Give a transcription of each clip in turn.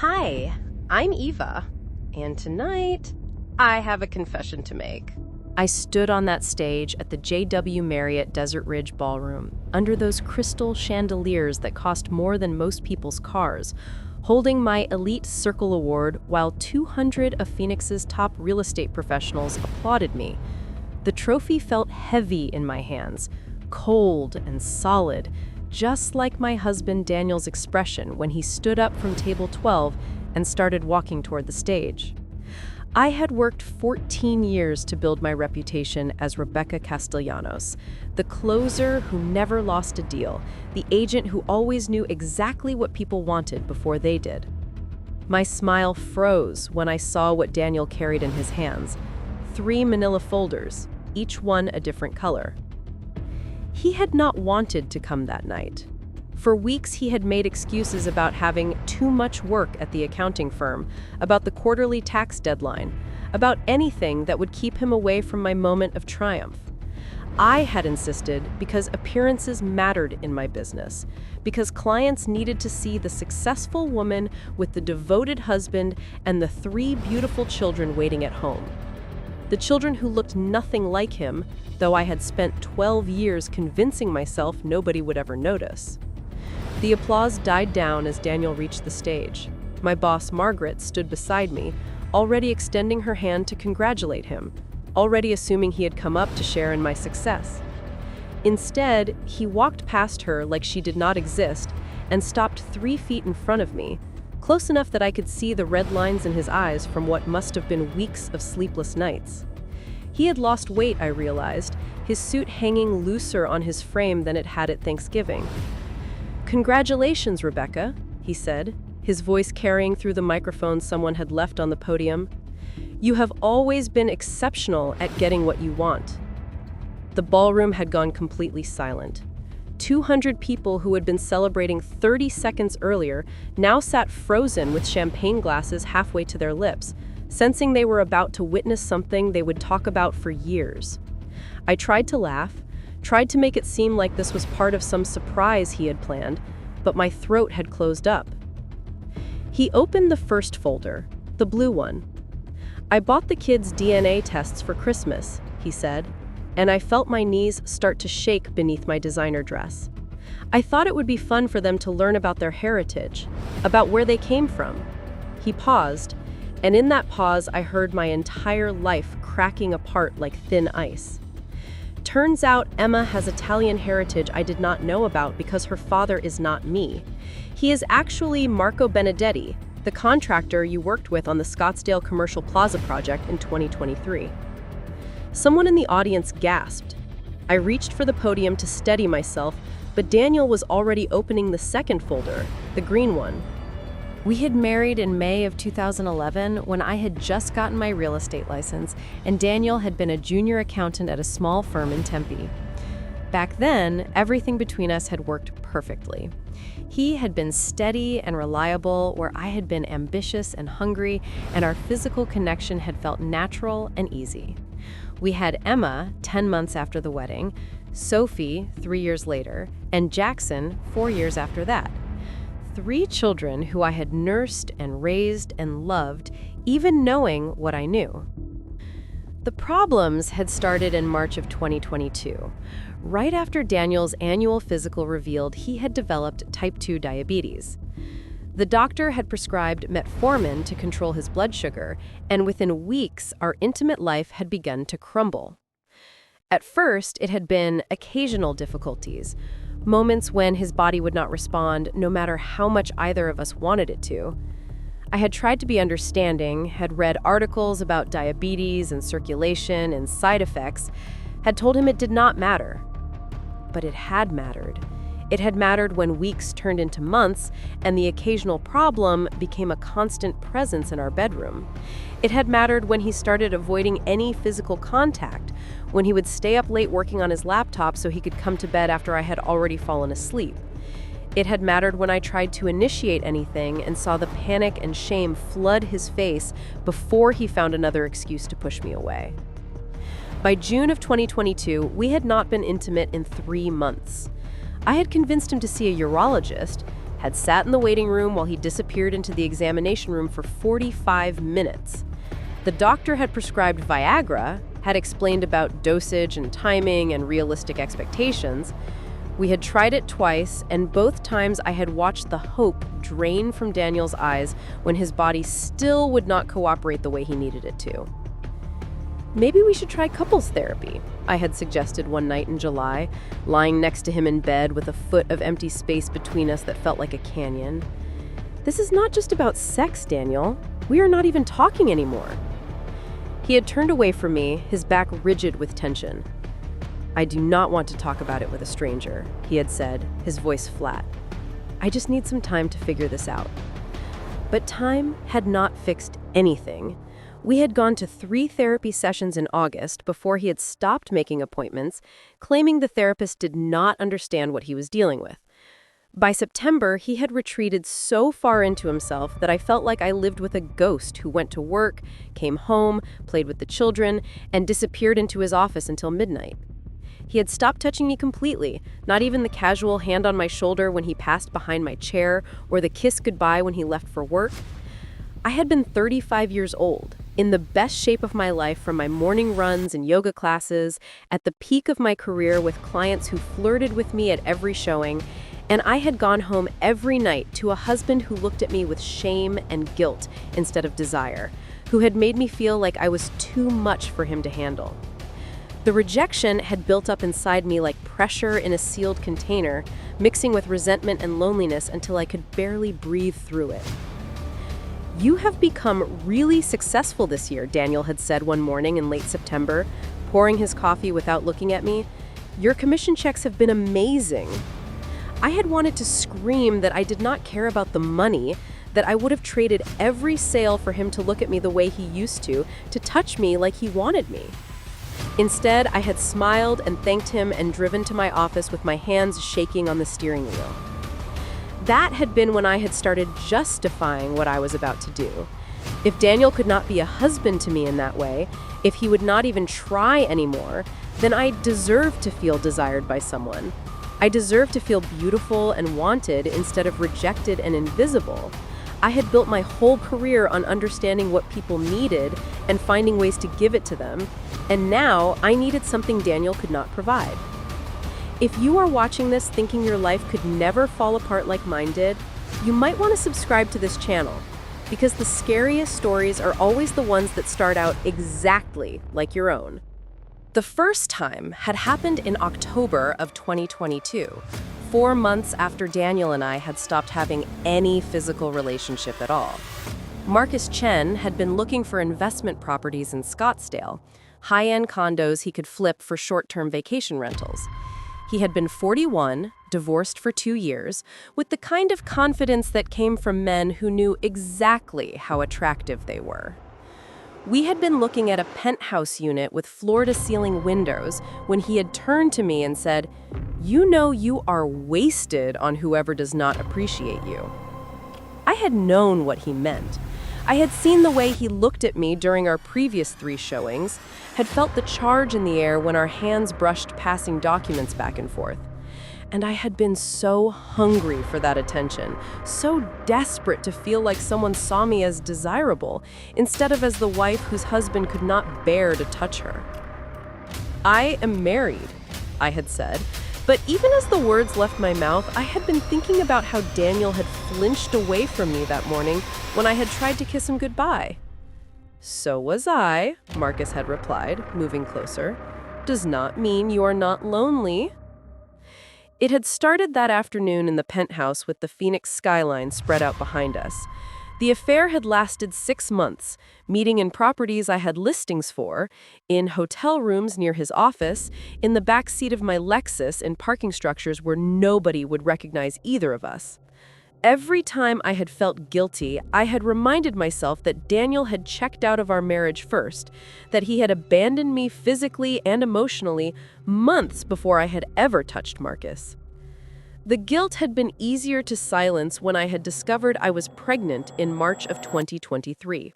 Hi, I'm Eva, and tonight I have a confession to make. I stood on that stage at the JW Marriott Desert Ridge Ballroom, under those crystal chandeliers that cost more than most people's cars, holding my Elite Circle Award while 200 of Phoenix's top real estate professionals applauded me. The trophy felt heavy in my hands, cold and solid, just like my husband Daniel's expression when he stood up from table 12 and started walking toward the stage. I had worked 14 years to build my reputation as Rebecca Castellanos, the closer who never lost a deal, the agent who always knew exactly what people wanted before they did. My smile froze when I saw what Daniel carried in his hands, 3 manila folders, each one a different color. He had not wanted to come that night. For weeks, he had made excuses about having too much work at the accounting firm, about the quarterly tax deadline, about anything that would keep him away from my moment of triumph. I had insisted because appearances mattered in my business, because clients needed to see the successful woman with the devoted husband and the 3 beautiful children waiting at home. The children who looked nothing like him, though I had spent 12 years convincing myself nobody would ever notice. The applause died down as Daniel reached the stage. My boss, Margaret, stood beside me, already extending her hand to congratulate him, already assuming he had come up to share in my success. Instead, he walked past her like she did not exist and stopped 3 feet in front of me, close enough that I could see the red lines in his eyes from what must have been weeks of sleepless nights. He had lost weight, I realized, his suit hanging looser on his frame than it had at Thanksgiving. "Congratulations, Rebecca," he said, his voice carrying through the microphone someone had left on the podium. "You have always been exceptional at getting what you want." The ballroom had gone completely silent. 200 people who had been celebrating 30 seconds earlier now sat frozen with champagne glasses halfway to their lips, sensing they were about to witness something they would talk about for years. I tried to laugh, tried to make it seem like this was part of some surprise he had planned, but my throat had closed up. He opened the first folder, the blue one. "I bought the kids' DNA tests for Christmas," he said, and I felt my knees start to shake beneath my designer dress. "I thought it would be fun for them to learn about their heritage, about where they came from." He paused, and in that pause I heard my entire life cracking apart like thin ice. Turns out Emma has Italian heritage I did not know about because her father is not me. He is actually Marco Benedetti, the contractor you worked with on the Scottsdale Commercial Plaza project in 2023. Someone in the audience gasped. I reached for the podium to steady myself, but Daniel was already opening the second folder, the green one. We had married in May of 2011 when I had just gotten my real estate license, and Daniel had been a junior accountant at a small firm in Tempe. Back then, everything between us had worked perfectly. He had been steady and reliable, where I had been ambitious and hungry, and our physical connection had felt natural and easy. We had Emma 10 months after the wedding, Sophie 3 years later, and Jackson 4 years after that. 3 children who I had nursed and raised and loved, even knowing what I knew. The problems had started in March of 2022. Right after Daniel's annual physical revealed he had developed type 2 diabetes. The doctor had prescribed metformin to control his blood sugar, and within weeks, our intimate life had begun to crumble. At first, it had been occasional difficulties, moments when his body would not respond no matter how much either of us wanted it to. I had tried to be understanding, had read articles about diabetes and circulation and side effects, had told him it did not matter. But it had mattered. It had mattered when weeks turned into months and the occasional problem became a constant presence in our bedroom. It had mattered when he started avoiding any physical contact, when he would stay up late working on his laptop so he could come to bed after I had already fallen asleep. It had mattered when I tried to initiate anything and saw the panic and shame flood his face before he found another excuse to push me away. By June of 2022, we had not been intimate in 3 months. I had convinced him to see a urologist, had sat in the waiting room while he disappeared into the examination room for 45 minutes. The doctor had prescribed Viagra, had explained about dosage and timing and realistic expectations. We had tried it twice, and both times I had watched the hope drain from Daniel's eyes when his body still would not cooperate the way he needed it to. Maybe we should try couples therapy, I had suggested one night in July, lying next to him in bed with a foot of empty space between us that felt like a canyon. This is not just about sex, Daniel. We are not even talking anymore. He had turned away from me, his back rigid with tension. I do not want to talk about it with a stranger, he had said, his voice flat. I just need some time to figure this out. But time had not fixed anything. We had gone to 3 therapy sessions in August before he had stopped making appointments, claiming the therapist did not understand what he was dealing with. By September, he had retreated so far into himself that I felt like I lived with a ghost who went to work, came home, played with the children, and disappeared into his office until midnight. He had stopped touching me completely, not even the casual hand on my shoulder when he passed behind my chair or the kiss goodbye when he left for work. I had been 35 years old, in the best shape of my life from my morning runs and yoga classes, at the peak of my career with clients who flirted with me at every showing, and I had gone home every night to a husband who looked at me with shame and guilt instead of desire, who had made me feel like I was too much for him to handle. The rejection had built up inside me like pressure in a sealed container, mixing with resentment and loneliness until I could barely breathe through it. You have become really successful this year, Daniel had said one morning in late September, pouring his coffee without looking at me. Your commission checks have been amazing. I had wanted to scream that I did not care about the money, that I would have traded every sale for him to look at me the way he used to touch me like he wanted me. Instead, I had smiled and thanked him and driven to my office with my hands shaking on the steering wheel. That had been when I had started justifying what I was about to do. If Daniel could not be a husband to me in that way, if he would not even try anymore, then I deserved to feel desired by someone. I deserved to feel beautiful and wanted instead of rejected and invisible. I had built my whole career on understanding what people needed and finding ways to give it to them, and now I needed something Daniel could not provide. If you are watching this thinking your life could never fall apart like mine did, you might want to subscribe to this channel, because the scariest stories are always the ones that start out exactly like your own. The first time had happened in October of 2022, 4 months after Daniel and I had stopped having any physical relationship at all. Marcus Chen had been looking for investment properties in Scottsdale, high-end condos he could flip for short-term vacation rentals. He had been 41, divorced for 2 years, with the kind of confidence that came from men who knew exactly how attractive they were. We had been looking at a penthouse unit with floor-to-ceiling windows when he had turned to me and said, "You know you are wasted on whoever does not appreciate you." I had known what he meant. I had seen the way he looked at me during our previous 3 showings, had felt the charge in the air when our hands brushed passing documents back and forth. And I had been so hungry for that attention, so desperate to feel like someone saw me as desirable, instead of as the wife whose husband could not bear to touch her. "I am married," I had said, but even as the words left my mouth, I had been thinking about how Daniel had flinched away from me that morning when I had tried to kiss him goodbye. "So was I," Marcus had replied, moving closer. "Does not mean you are not lonely." It had started that afternoon in the penthouse with the Phoenix skyline spread out behind us. The affair had lasted 6 months, meeting in properties I had listings for, in hotel rooms near his office, in the back seat of my Lexus in parking structures where nobody would recognize either of us. Every time I had felt guilty, I had reminded myself that Daniel had checked out of our marriage first, that he had abandoned me physically and emotionally months before I had ever touched Marcus. The guilt had been easier to silence when I had discovered I was pregnant in March of 2023.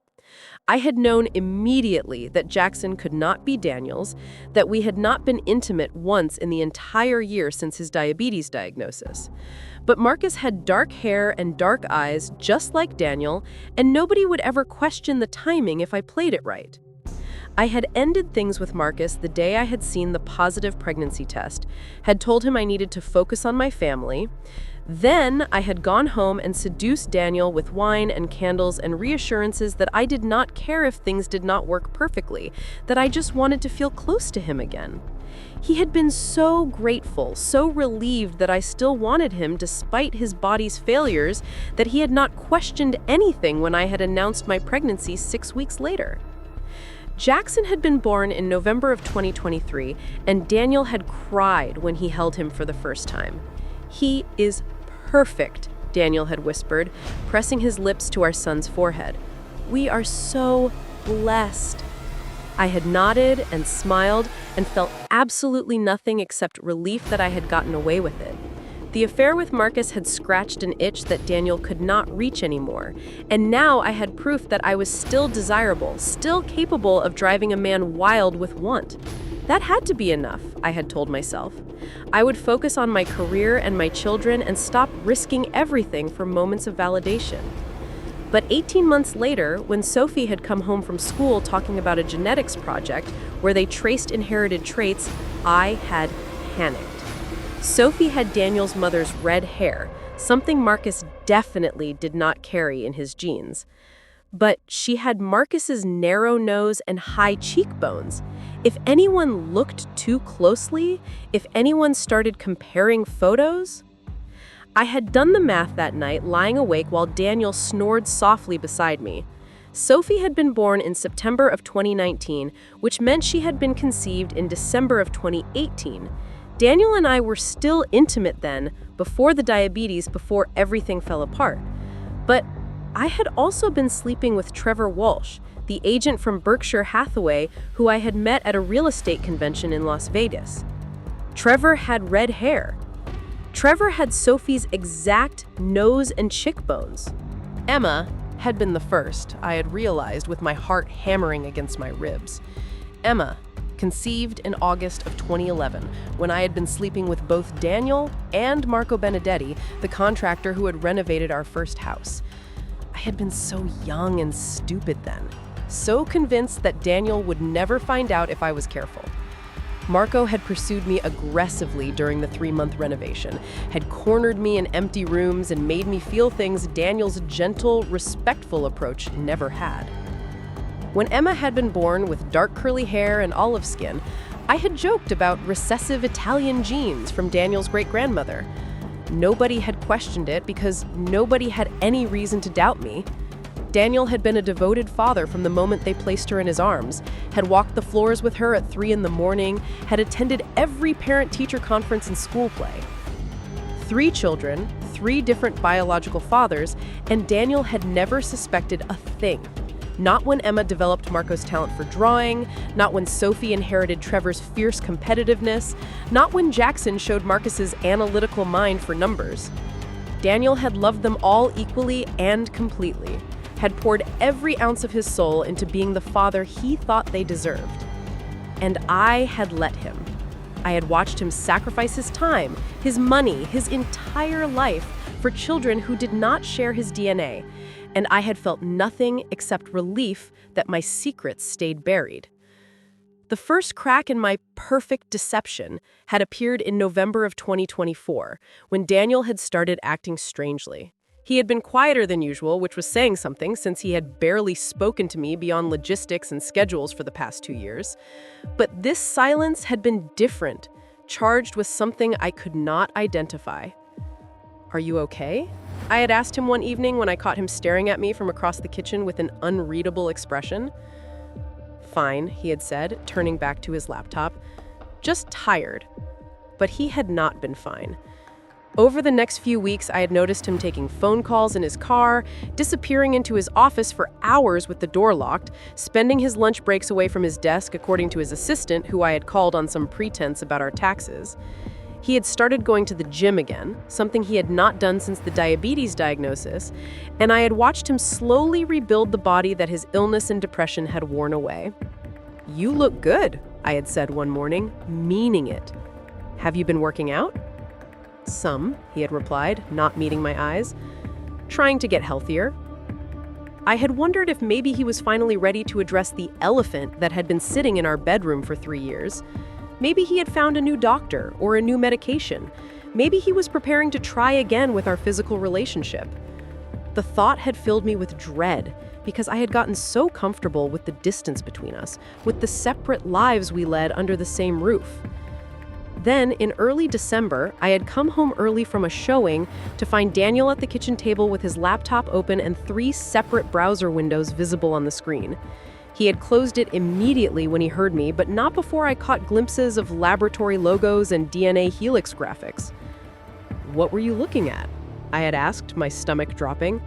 I had known immediately that Jackson could not be Daniel's, that we had not been intimate once in the entire year since his diabetes diagnosis. But Marcus had dark hair and dark eyes, just like Daniel, and nobody would ever question the timing if I played it right. I had ended things with Marcus the day I had seen the positive pregnancy test, had told him I needed to focus on my family. Then I had gone home and seduced Daniel with wine and candles and reassurances that I did not care if things did not work perfectly, that I just wanted to feel close to him again. He had been so grateful, so relieved that I still wanted him despite his body's failures, that he had not questioned anything when I had announced my pregnancy 6 weeks later. Jackson had been born in November of 2023, and Daniel had cried when he held him for the first time. "He is perfect," Daniel had whispered, pressing his lips to our son's forehead. "We are so blessed." I had nodded and smiled and felt absolutely nothing except relief that I had gotten away with it. The affair with Marcus had scratched an itch that Daniel could not reach anymore, and now I had proof that I was still desirable, still capable of driving a man wild with want. That had to be enough, I had told myself. I would focus on my career and my children and stop risking everything for moments of validation. But 18 months later, when Sophie had come home from school talking about a genetics project where they traced inherited traits, I had panicked. Sophie had Daniel's mother's red hair, something Marcus definitely did not carry in his genes. But she had Marcus's narrow nose and high cheekbones. If anyone looked too closely, if anyone started comparing photos... I had done the math that night, lying awake while Daniel snored softly beside me. Sophie had been born in September of 2019, which meant she had been conceived in December of 2018. Daniel and I were still intimate then, before the diabetes, before everything fell apart. But I had also been sleeping with Trevor Walsh, the agent from Berkshire Hathaway who I had met at a real estate convention in Las Vegas. Trevor had red hair. Trevor had Sophie's exact nose and cheekbones. Emma had been the first, I had realized with my heart hammering against my ribs. Emma, conceived in August of 2011, when I had been sleeping with both Daniel and Marco Benedetti, the contractor who had renovated our first house. I had been so young and stupid then, so convinced that Daniel would never find out if I was careful. Marco had pursued me aggressively during the 3-month renovation, had cornered me in empty rooms and made me feel things Daniel's gentle, respectful approach never had. When Emma had been born with dark curly hair and olive skin, I had joked about recessive Italian genes from Daniel's great-grandmother. Nobody had questioned it because nobody had any reason to doubt me. Daniel had been a devoted father from the moment they placed her in his arms, had walked the floors with her at 3 a.m, had attended every parent-teacher conference and school play. 3 children, 3 different biological fathers, and Daniel had never suspected a thing. Not when Emma developed Marco's talent for drawing, not when Sophie inherited Trevor's fierce competitiveness, not when Jackson showed Marcus's analytical mind for numbers. Daniel had loved them all equally and completely, had poured every ounce of his soul into being the father he thought they deserved. And I had let him. I had watched him sacrifice his time, his money, his entire life for children who did not share his DNA, and I had felt nothing except relief that my secrets stayed buried. The first crack in my perfect deception had appeared in November of 2024, when Daniel had started acting strangely. He had been quieter than usual, which was saying something since he had barely spoken to me beyond logistics and schedules for the past 2 years. But this silence had been different, charged with something I could not identify. "Are you okay?" I had asked him one evening when I caught him staring at me from across the kitchen with an unreadable expression. "Fine," he had said, turning back to his laptop. "Just tired." But he had not been fine. Over the next few weeks, I had noticed him taking phone calls in his car, disappearing into his office for hours with the door locked, spending his lunch breaks away from his desk, according to his assistant, who I had called on some pretense about our taxes. He had started going to the gym again, something he had not done since the diabetes diagnosis, and I had watched him slowly rebuild the body that his illness and depression had worn away. "You look good," I had said one morning, meaning it. "Have you been working out?" Some, he had replied, not meeting my eyes. Trying to get healthier. I had wondered if maybe he was finally ready to address the elephant that had been sitting in our bedroom for 3 years. Maybe he had found a new doctor or a new medication. Maybe he was preparing to try again with our physical relationship. The thought had filled me with dread because I had gotten so comfortable with the distance between us, with the separate lives we led under the same roof. Then, in early December, I had come home early from a showing to find Daniel at the kitchen table with his laptop open and 3 separate browser windows visible on the screen. He had closed it immediately when he heard me, but not before I caught glimpses of laboratory logos and DNA helix graphics. "What were you looking at?" I had asked, my stomach dropping.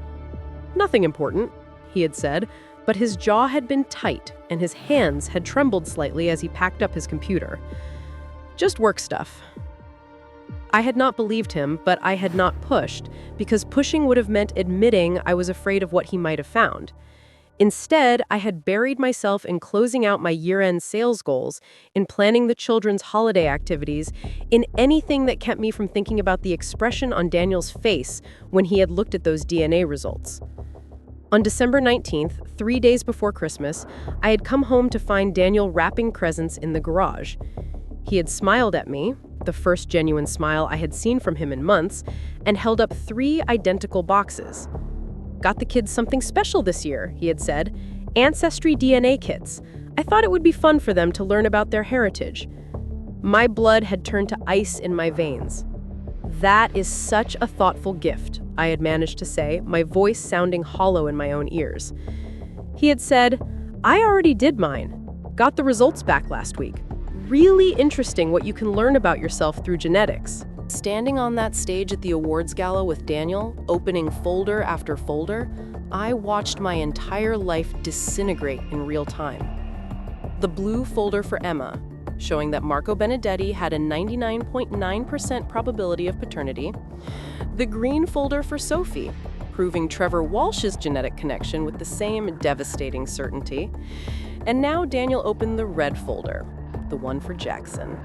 "Nothing important," he had said, but his jaw had been tight and his hands had trembled slightly as he packed up his computer. "Just work stuff." I had not believed him, but I had not pushed, because pushing would have meant admitting I was afraid of what he might have found. Instead, I had buried myself in closing out my year-end sales goals, in planning the children's holiday activities, in anything that kept me from thinking about the expression on Daniel's face when he had looked at those DNA results. On December 19th, 3 days before Christmas, I had come home to find Daniel wrapping presents in the garage. He had smiled at me, the first genuine smile I had seen from him in months, and held up 3 identical boxes. "Got the kids something special this year," he had said. "Ancestry DNA kits. I thought it would be fun for them to learn about their heritage." My blood had turned to ice in my veins. "That is such a thoughtful gift," I had managed to say, my voice sounding hollow in my own ears. He had said, "I already did mine. Got the results back last week. Really interesting what you can learn about yourself through genetics." Standing on that stage at the awards gala with Daniel, opening folder after folder, I watched my entire life disintegrate in real time. The blue folder for Emma, showing that Marco Benedetti had a 99.9% probability of paternity. The green folder for Sophie, proving Trevor Walsh's genetic connection with the same devastating certainty. And now Daniel opened the red folder, the one for Jackson,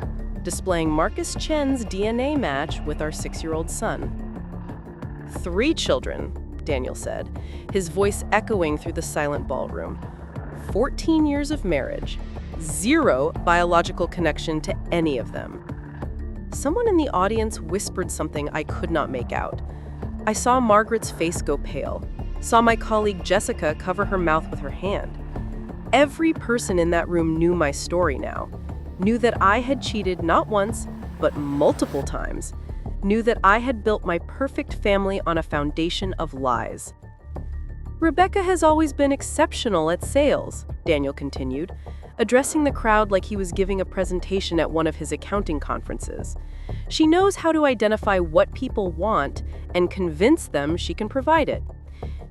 displaying Marcus Chen's DNA match with our 6-year-old son. 3 children, Daniel said, his voice echoing through the silent ballroom. 14 years of marriage, 0 biological connection to any of them. Someone in the audience whispered something I could not make out. I saw Margaret's face go pale, saw my colleague Jessica cover her mouth with her hand. Every person in that room knew my story now. Knew that I had cheated not once, but multiple times. Knew that I had built my perfect family on a foundation of lies. "Rebecca has always been exceptional at sales," Daniel continued, addressing the crowd like he was giving a presentation at one of his accounting conferences. "She knows how to identify what people want and convince them she can provide it.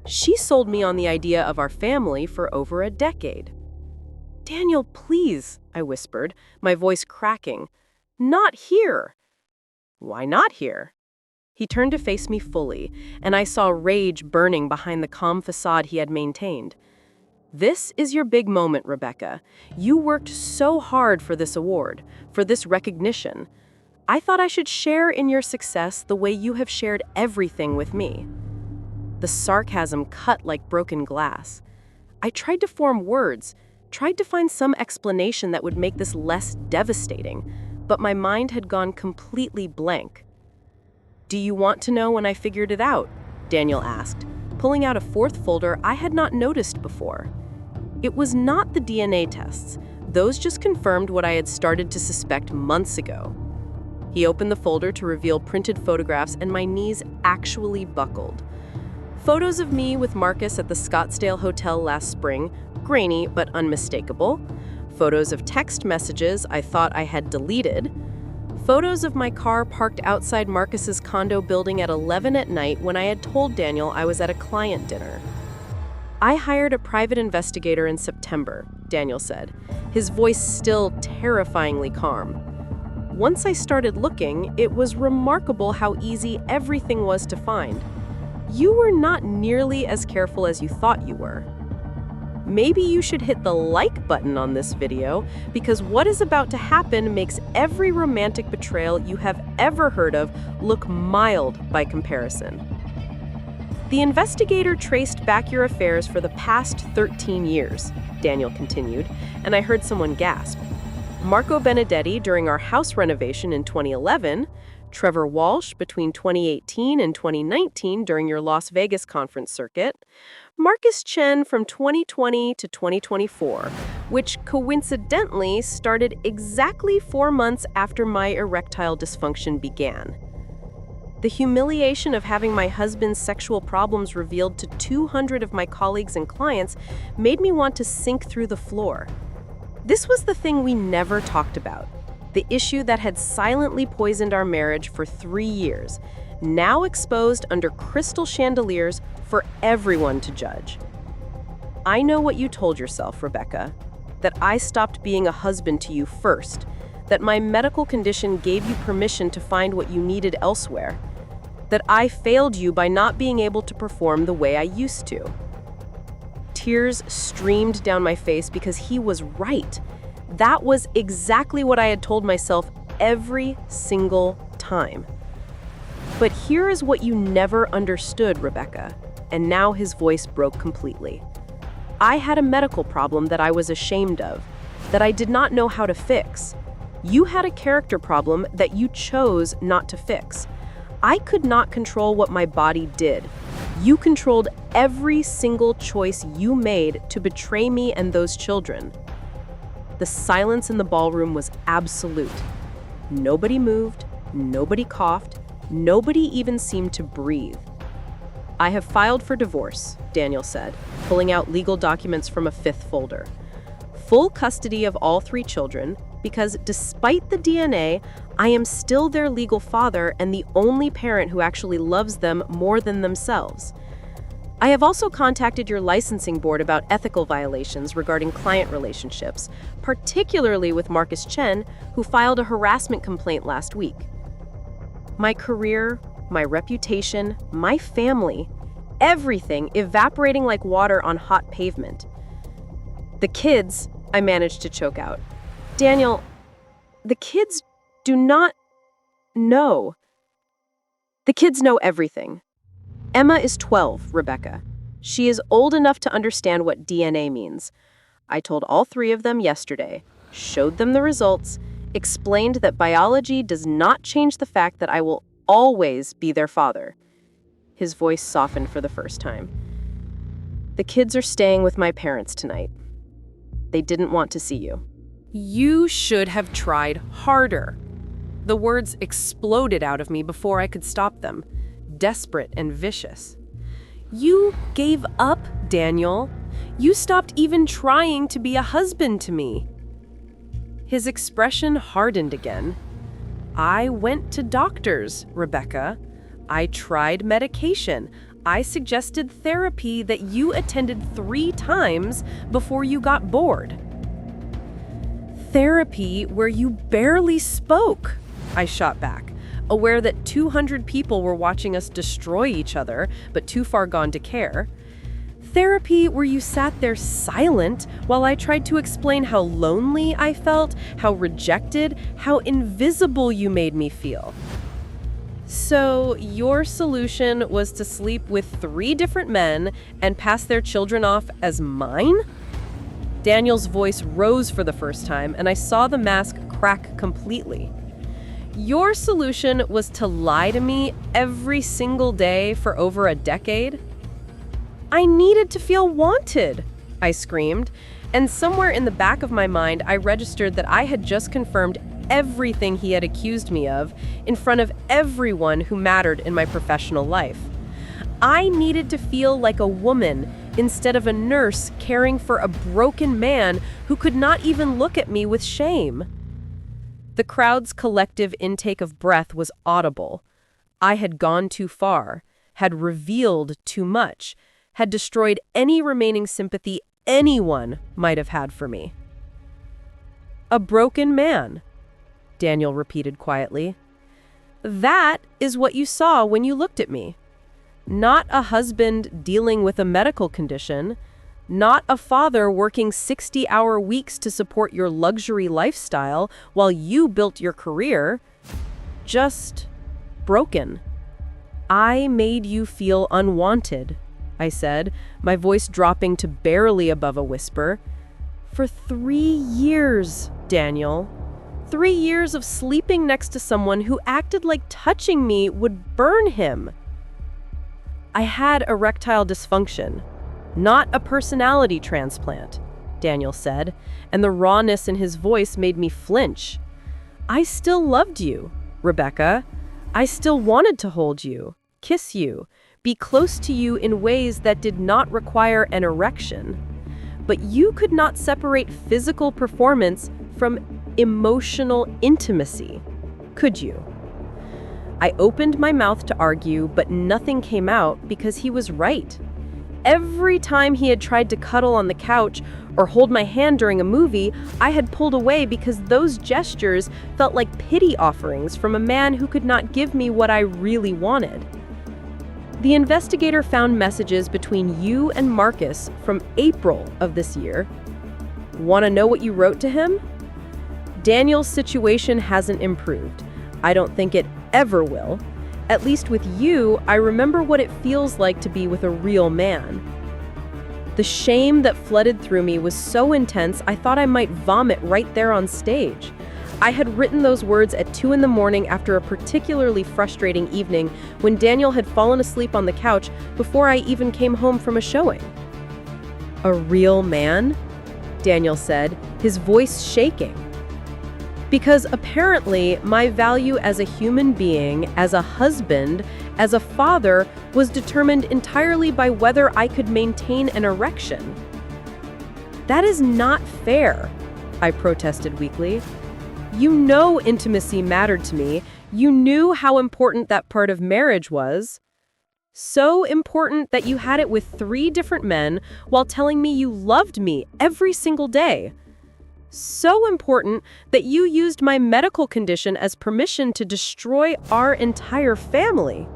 She sold me on the idea of our family for over a decade." "Daniel, please," I whispered, my voice cracking. "Not here." "Why not here?" He turned to face me fully, and I saw rage burning behind the calm facade he had maintained. "This is your big moment, Rebecca. You worked so hard for this award, for this recognition. I thought I should share in your success the way you have shared everything with me." The sarcasm cut like broken glass. I tried to form words, tried to find some explanation that would make this less devastating, but my mind had gone completely blank. "Do you want to know when I figured it out?" Daniel asked, pulling out a 4th folder I had not noticed before. It was not the DNA tests. Those just confirmed what I had started to suspect months ago. He opened the folder to reveal printed photographs, and my knees actually buckled. Photos of me with Marcus at the Scottsdale Hotel last spring, grainy but unmistakable. Photos of text messages I thought I had deleted. Photos of my car parked outside Marcus's condo building at 11 at night when I had told Daniel I was at a client dinner. "I hired a private investigator in September," Daniel said, his voice still terrifyingly calm. "Once I started looking, it was remarkable how easy everything was to find. You were not nearly as careful as you thought you were." maybe you should hit the like button on this video, because what is about to happen makes every romantic betrayal you have ever heard of look mild by comparison. The investigator traced back your affairs for the past 13 years, Daniel continued, and I heard someone gasp. Marco Benedetti during our house renovation in 2011, Trevor Walsh between 2018 and 2019 during your Las Vegas conference circuit, Marcus Chen from 2020 to 2024, which coincidentally started exactly 4 months after my erectile dysfunction began. The humiliation of having my husband's sexual problems revealed to 200 of my colleagues and clients made me want to sink through the floor. This was the thing we never talked about, the issue that had silently poisoned our marriage for 3 years, now exposed under crystal chandeliers for everyone to judge. I know what you told yourself, Rebecca, that I stopped being a husband to you first, that my medical condition gave you permission to find what you needed elsewhere, that I failed you by not being able to perform the way I used to. Tears streamed down my face because he was right. That was exactly what I had told myself every single time. But here is what you never understood, Rebecca, and now his voice broke completely. I had a medical problem that I was ashamed of, that I did not know how to fix. You had a character problem that you chose not to fix. I could not control what my body did. You controlled every single choice you made to betray me and those children. The silence in the ballroom was absolute. Nobody moved, nobody coughed, nobody even seemed to breathe. I have filed for divorce, Daniel said, pulling out legal documents from a fifth folder. Full custody of all 3 children, because despite the DNA, I am still their legal father and the only parent who actually loves them more than themselves. I have also contacted your licensing board about ethical violations regarding client relationships, particularly with Marcus Chen, who filed a harassment complaint last week. My career, my reputation, my family, everything evaporating like water on hot pavement. The kids, I managed to choke out. Daniel, the kids do not know. The kids know everything. Emma is 12, Rebecca. She is old enough to understand what DNA means. I told all 3 of them yesterday, showed them the results, explained that biology does not change the fact that I will always be their father. His voice softened for the first time. The kids are staying with my parents tonight. They didn't want to see you. You should have tried harder. The words exploded out of me before I could stop them, desperate and vicious. You gave up, Daniel. You stopped even trying to be a husband to me. His expression hardened again. I went to doctors, Rebecca. I tried medication. I suggested therapy that you attended 3 times before you got bored. Therapy where you barely spoke, I shot back, aware that 200 people were watching us destroy each other, but too far gone to care. Therapy where you sat there silent while I tried to explain how lonely I felt, how rejected, how invisible you made me feel. So your solution was to sleep with 3 different men and pass their children off as mine? Daniel's voice rose for the first time, and I saw the mask crack completely. Your solution was to lie to me every single day for over a decade? I needed to feel wanted, I screamed, and somewhere in the back of my mind I registered that I had just confirmed everything he had accused me of in front of everyone who mattered in my professional life. I needed to feel like a woman instead of a nurse caring for a broken man who could not even look at me with shame. The crowd's collective intake of breath was audible. I had gone too far, had revealed too much, had destroyed any remaining sympathy anyone might have had for me. A broken man, Daniel repeated quietly. That is what you saw when you looked at me. Not a husband dealing with a medical condition, Not a father working 60-hour weeks to support your luxury lifestyle while you built your career. Just broken. I made you feel unwanted, I said, my voice dropping to barely above a whisper. For 3 years, Daniel. 3 years of sleeping next to someone who acted like touching me would burn him. I had erectile dysfunction, not a personality transplant, Daniel said, and the rawness in his voice made me flinch. I still loved you, Rebecca. I still wanted to hold you, kiss you, be close to you in ways that did not require an erection. But you could not separate physical performance from emotional intimacy, could you? I opened my mouth to argue, but nothing came out because he was right. Every time he had tried to cuddle on the couch or hold my hand during a movie, I had pulled away because those gestures felt like pity offerings from a man who could not give me what I really wanted. The investigator found messages between you and Marcus from April of this year. Want to know what you wrote to him? Daniel's situation hasn't improved. I don't think it ever will. At least with you, I remember what it feels like to be with a real man. The shame that flooded through me was so intense I thought I might vomit right there on stage. I had written those words at 2 a.m. after a particularly frustrating evening when Daniel had fallen asleep on the couch before I even came home from a showing. A real man? Daniel said, his voice shaking. Because apparently my value as a human being, as a husband, as a father, was determined entirely by whether I could maintain an erection. That is not fair, I protested weakly. You know intimacy mattered to me. You knew how important that part of marriage was. So important that you had it with 3 different men while telling me you loved me every single day. So important that you used my medical condition as permission to destroy our entire family.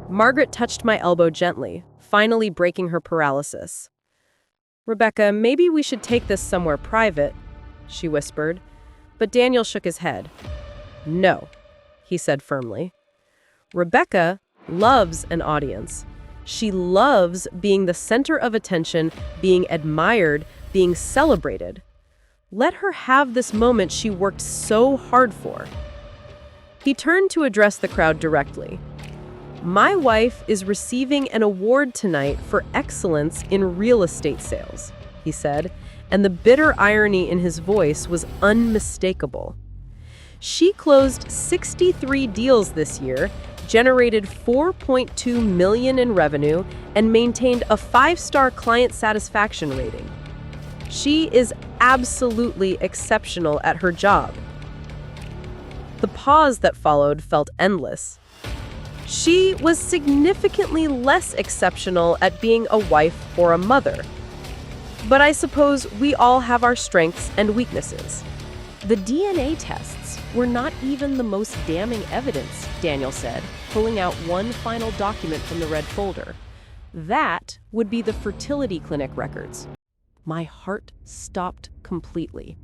Margaret touched my elbow gently, finally breaking her paralysis. Rebecca, maybe we should take this somewhere private, she whispered, but Daniel shook his head. No, he said firmly. Rebecca loves an audience. She loves being the center of attention, being admired, being celebrated. Let her have this moment she worked so hard for. He turned to address the crowd directly. My wife is receiving an award tonight for excellence in real estate sales, he said, and the bitter irony in his voice was unmistakable. She closed 63 deals this year, generated $4.2 million in revenue, and maintained a 5-star client satisfaction rating. She is absolutely exceptional at her job. The pause that followed felt endless. She was significantly less exceptional at being a wife or a mother. But I suppose we all have our strengths and weaknesses. The DNA tests were not even the most damning evidence, Daniel said, pulling out one final document from the red folder. That would be the fertility clinic records. My heart stopped completely.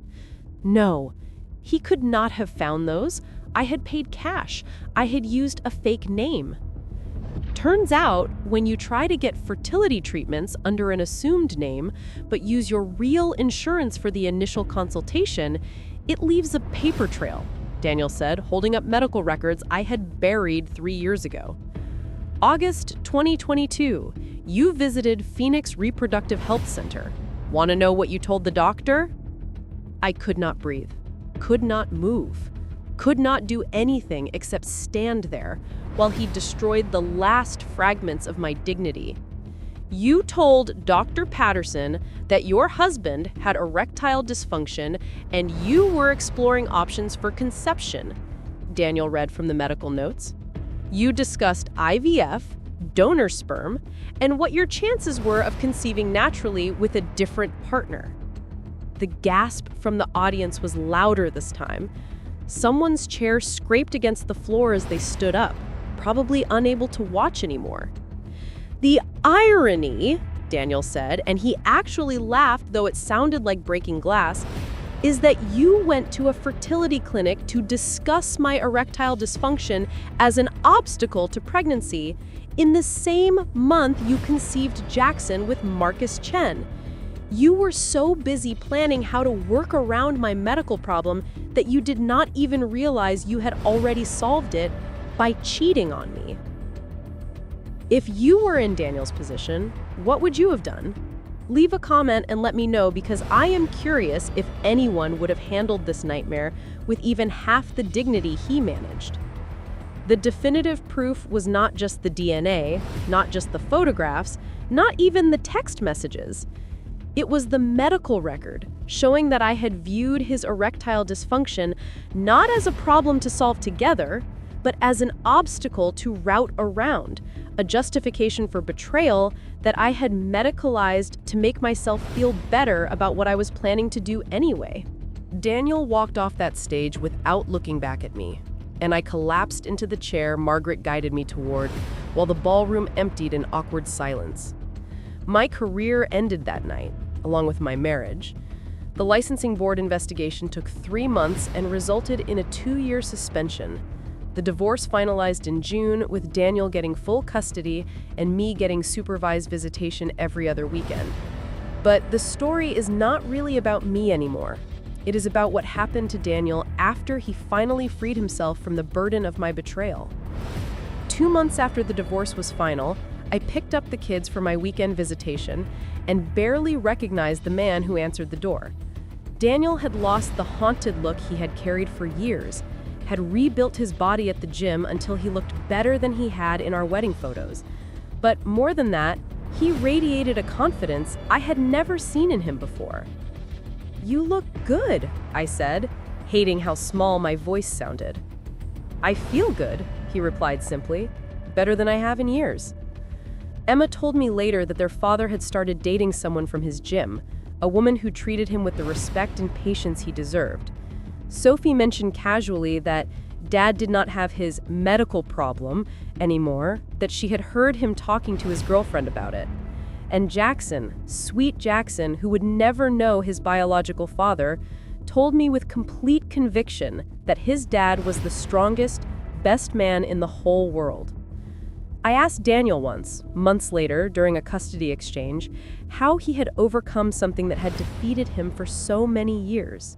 No, he could not have found those. I had paid cash. I had used a fake name. Turns out, when you try to get fertility treatments under an assumed name, but use your real insurance for the initial consultation, it leaves a paper trail, Daniel said, holding up medical records I had buried 3 years ago. August 2022, you visited Phoenix Reproductive Health Center. Want to know what you told the doctor? I could not breathe, could not move, could not do anything except stand there while he destroyed the last fragments of my dignity. You told Dr. Patterson that your husband had erectile dysfunction and you were exploring options for conception, Daniel read from the medical notes. You discussed IVF, donor sperm, and what your chances were of conceiving naturally with a different partner. The gasp from the audience was louder this time. Someone's chair scraped against the floor as they stood up, probably unable to watch anymore. The irony, Daniel said, and he actually laughed, though it sounded like breaking glass, is that you went to a fertility clinic to discuss my erectile dysfunction as an obstacle to pregnancy in the same month you conceived Jackson with Marcus Chen. You were so busy planning how to work around my medical problem that you did not even realize you had already solved it by cheating on me. If you were in Daniel's position, what would you have done? Leave a comment and let me know, because I am curious if anyone would have handled this nightmare with even half the dignity he managed. The definitive proof was not just the DNA, not just the photographs, not even the text messages. It was the medical record, showing that I had viewed his erectile dysfunction not as a problem to solve together, but as an obstacle to route around, a justification for betrayal that I had medicalized to make myself feel better about what I was planning to do anyway. Daniel walked off that stage without looking back at me, and I collapsed into the chair Margaret guided me toward, while the ballroom emptied in awkward silence. My career ended that night, along with my marriage. The licensing board investigation took 3 months and resulted in a 2-year suspension. The divorce finalized in June, with Daniel getting full custody and me getting supervised visitation every other weekend. But the story is not really about me anymore. It is about what happened to Daniel after he finally freed himself from the burden of my betrayal. 2 months after the divorce was final, I picked up the kids for my weekend visitation and barely recognized the man who answered the door. Daniel had lost the haunted look he had carried for years, had rebuilt his body at the gym until he looked better than he had in our wedding photos. But more than that, he radiated a confidence I had never seen in him before. "You look good," I said, hating how small my voice sounded. "I feel good," he replied simply, "better than I have in years." Emma told me later that their father had started dating someone from his gym, a woman who treated him with the respect and patience he deserved. Sophie mentioned casually that Dad did not have his medical problem anymore, that she had heard him talking to his girlfriend about it. And Jackson, sweet Jackson, who would never know his biological father, told me with complete conviction that his dad was the strongest, best man in the whole world. I asked Daniel once, months later, during a custody exchange, how he had overcome something that had defeated him for so many years.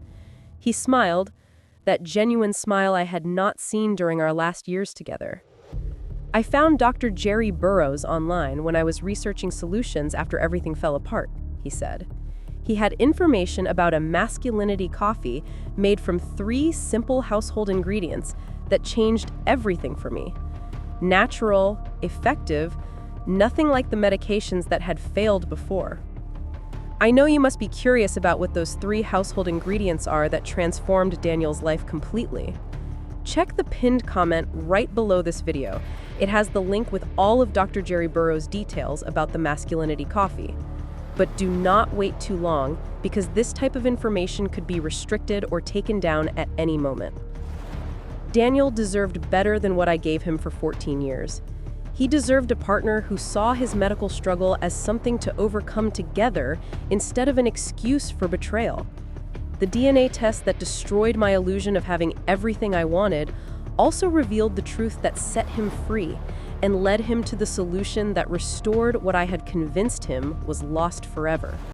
He smiled, that genuine smile I had not seen during our last years together. "I found Dr. Jerry Burroughs online when I was researching solutions after everything fell apart," he said. He had information about a masculinity coffee made from 3 simple household ingredients that changed everything for me. Natural, effective, nothing like the medications that had failed before. I know you must be curious about what those 3 household ingredients are that transformed Daniel's life completely. Check the pinned comment right below this video. It has the link with all of Dr. Jerry Burroughs' details about the masculinity coffee. But do not wait too long, because this type of information could be restricted or taken down at any moment. Daniel deserved better than what I gave him for 14 years. He deserved a partner who saw his medical struggle as something to overcome together instead of an excuse for betrayal. The DNA test that destroyed my illusion of having everything I wanted also revealed the truth that set him free and led him to the solution that restored what I had convinced him was lost forever.